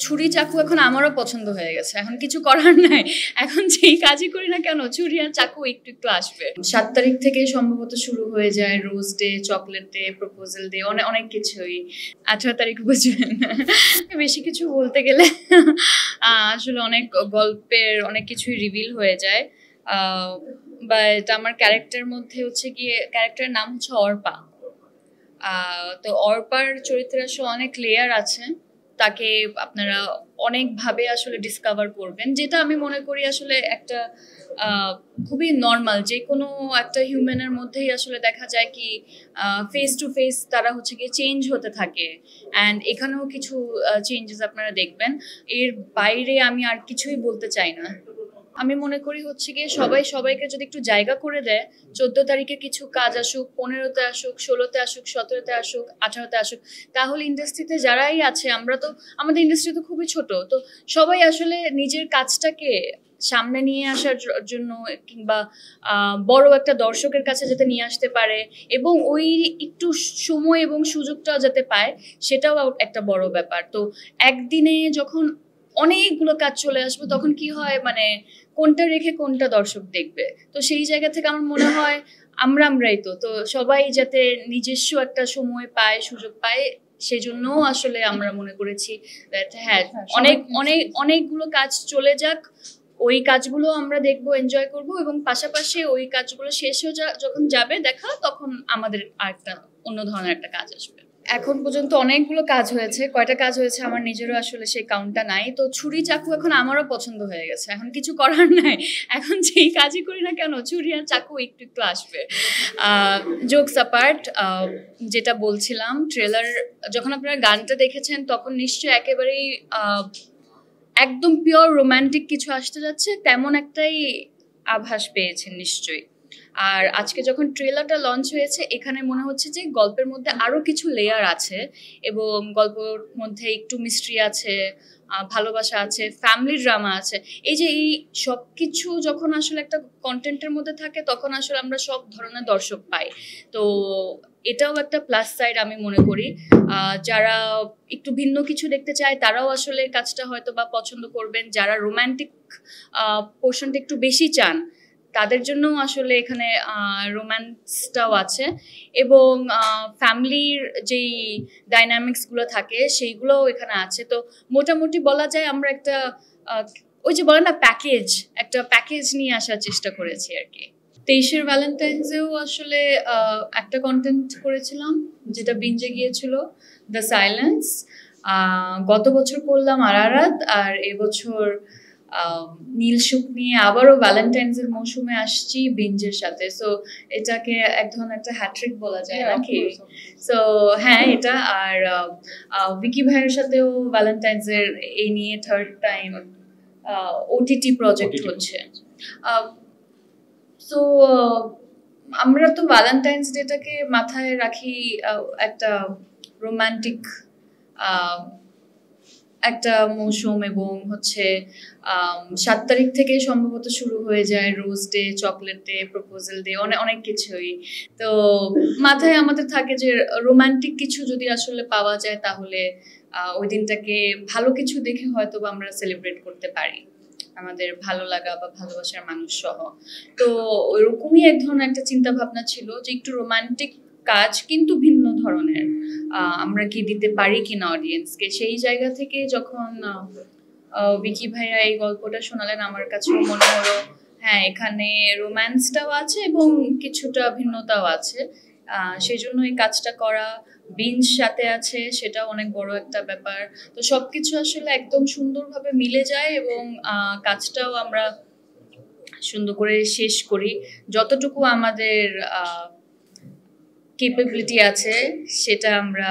ছুরি চাকু এখন আমারও পছন্দ হয়ে গেছে, এখন কিছু করার নাই। এখন যেই কাজই করি না কেন ছুরি আর চাকু একটু একটু আসবে। 7 তারিখ থেকে সম্ভবত শুরু হয়ে যায় rose day, chocolate day, proposal day, অনেক কিছুই। 18 তারিখ বুঝবেন। বেশি কিছু বলতে গেলে আসলে অনেক গল্পের অনেক কিছুই রিভিল হয়ে যায়। বাট আমার ক্যারেক্টারের মধ্যে হচ্ছে গিয়ে ক্যারেক্টারের নাম হচ্ছে অর্পা। তো অর্পার চরিত্রে আসলে অনেক লেয়ার আছে, তাকে আপনারা অনেকভাবে আসলে ডিসকভার করবেন, যেটা আমি মনে করি আসলে একটা খুবই নর্মাল, যে কোনো একটা হিউম্যানের মধ্যেই আসলে দেখা যায় কি ফেস টু ফেস তারা হচ্ছে গিয়ে চেঞ্জ হতে থাকে। অ্যান্ড এখানেও কিছু চেঞ্জেস আপনারা দেখবেন। এর বাইরে আমি আর কিছুই বলতে চাই না। আমি মনে করি হচ্ছে গিয়ে সবাইকে যদি একটু জায়গা করে দেয়, 14 তারিখে কিছু কাজ আসুক, 15তে আসুক, 16তে আসুক, 17তে আসুক, 18তে আসুক, তাহলে ইন্ডাস্ট্রিতে যারাই আছে, আমরা তো আমাদের ইন্ডাস্ট্রি তো খুবই ছোট, তো সবাই আসলে নিজের কাজটাকে সামনে নিয়ে আসার জন্য কিংবা বড় একটা দর্শকের কাছে যাতে নিয়ে আসতে পারে এবং ওই একটু সময় এবং সুযোগটাও যাতে পায়, সেটাও একটা বড় ব্যাপার। তো একদিনে যখন অনেকগুলো কাজ চলে আসবে তখন কি হয়, মানে কোনটা রেখে কোনটা দর্শক দেখবে। তো সেই জায়গা থেকে আমার মনে হয় আমরাই তো সবাই যাতে নিজস্ব একটা সময় পায়, সুযোগ পায়, সেজন্য আসলে আমরা মনে করেছি হ্যাঁ অনেকগুলো কাজ চলে যাক, ওই কাজগুলো আমরা দেখবো, এনজয় করব, এবং পাশাপাশি ওই কাজগুলো শেষ হয়ে যখন যাবে দেখা, তখন আমাদের আরেকটা অন্য ধরনের একটা কাজ আসবে। এখন পর্যন্ত অনেকগুলো কাজ হয়েছে, কয়টা কাজ হয়েছে আমার নিজেরও আসলে সেই কাউন্টটা নাই। তো ছুরি চাকু এখন আমারও পছন্দ হয়ে গেছে, এখন কিছু করার নাই। এখন যেই কাজই করি না কেন ছুরি আর চাকু একটু একটু আসবে। জোকস অ্যাপার্ট, যেটা বলছিলাম, ট্রেলার যখন আপনারা গানটা দেখেছেন তখন নিশ্চয়ই একেবারেই একদম পিওর রোমান্টিক কিছু আসতে যাচ্ছে, তেমন একটাই আভাস পেয়েছেন নিশ্চয়ই। আর আজকে যখন ট্রেলারটা লঞ্চ হয়েছে, এখানে মনে হচ্ছে যে গল্পের মধ্যে আরো কিছু লেয়ার আছে এবং গল্পের মধ্যে একটু মিস্ট্রি আছে, ভালোবাসা আছে, ফ্যামিলি ড্রামা আছে। এই যে এই সব কিছু যখন আসলে একটা কন্টেন্টের মধ্যে থাকে, তখন আসলে আমরা সব ধরনের দর্শক পাই। তো এটাও একটা প্লাস সাইড আমি মনে করি। যারা একটু ভিন্ন কিছু দেখতে চায় তারাও আসলে কাজটা হয়তো বা পছন্দ করবেন। যারা রোমান্টিক পোর্শনটা একটু বেশি চান, তাদের জন্য আসলে এখানে রোম্যান্সটাও আছে এবং ফ্যামিলির যেই ডাইনামিক্সগুলো থাকে সেইগুলোও এখানে আছে। তো মোটামুটি বলা যায় আমরা একটা ওই যে বলে না একটা প্যাকেজ নিয়ে আসার চেষ্টা করেছি আর কি। 23-এর ভ্যালেন্টাইন্সেও আসলে একটা কন্টেন্ট করেছিলাম যেটা বিঞ্জে গিয়েছিল, দ্য সাইলেন্স। গত বছর করলাম আরারাত, আর এবছর নীল সুখ নিয়ে আবারও ভ্যালেন্টাইন্সের মৌসুমে আসছি বিঞ্জের সাথে। সো এটাকে এক ধরনের একটা হ্যাট্রিক বলা যায় নাকি? সো হ্যাঁ এটা। আর ভিকি ভাইয়ের সাথেও ভ্যালেন্টাইন্সের এই নিয়ে 3rd টাইম ওটিটি প্রজেক্ট হচ্ছে। সো আমরা তো ভ্যালেন্টাইন্স ডেটাকে মাথায় রাখি একটা রোমান্টিক একটা মৌসুম, এবং হচ্ছে 7 তারিখ থেকে সম্ভবত শুরু হয়ে যায় rose day, chocolate day, proposal day, অনেক কিছুই। তো মাথায় আমাদের থাকে যে রোমান্টিক কিছু যদি আসলে পাওয়া যায়, তাহলে ওই দিনটাকে ভালো কিছু দেখে হয়তো আমরা সেলিব্রেট করতে পারি আমাদের ভালো লাগা বা ভালোবাসার মানুষ সহ। তো ওইরকমই এক ধরনের একটা চিন্তা ভাবনা ছিল যে একটু রোমান্টিক কাজ কিন্তু ভিন্ন ধরনের আমরা কি দিতে পারি কিনা অডিয়েন্সকে। সেই জায়গা থেকে যখন ভিকি ভাইয়া এই গল্পটা শোনালেন, আমার কাছেও মনে হলো হ্যাঁ এখানে রোম্যান্সটাও আছে এবং কিছুটা ভিন্নতাও আছে। সেই জন্য এই কাজটা করা, বিঞ্জ সাথে আছে, সেটা অনেক বড় একটা ব্যাপার। তো সবকিছু আসলে একদম সুন্দরভাবে মিলে যায় এবং কাজটাও আমরা সুন্দর করে শেষ করি। যতটুকু আমাদের ক্যাপাবিলিটি আছে সেটা আমরা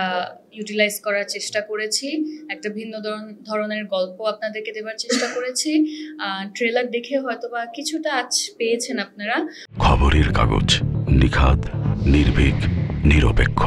ইউটিলাইজ করার চেষ্টা করেছি। একটা ভিন্ন ধরনের গল্প আপনাদেরকে দেবার চেষ্টা করেছি। ট্রেলার দেখে হয়তোবা কিছুটা আজ পেয়েছেন আপনারা। খবরের কাগজ, নিখাত, নির্ভীক, নিরপেক্ষ।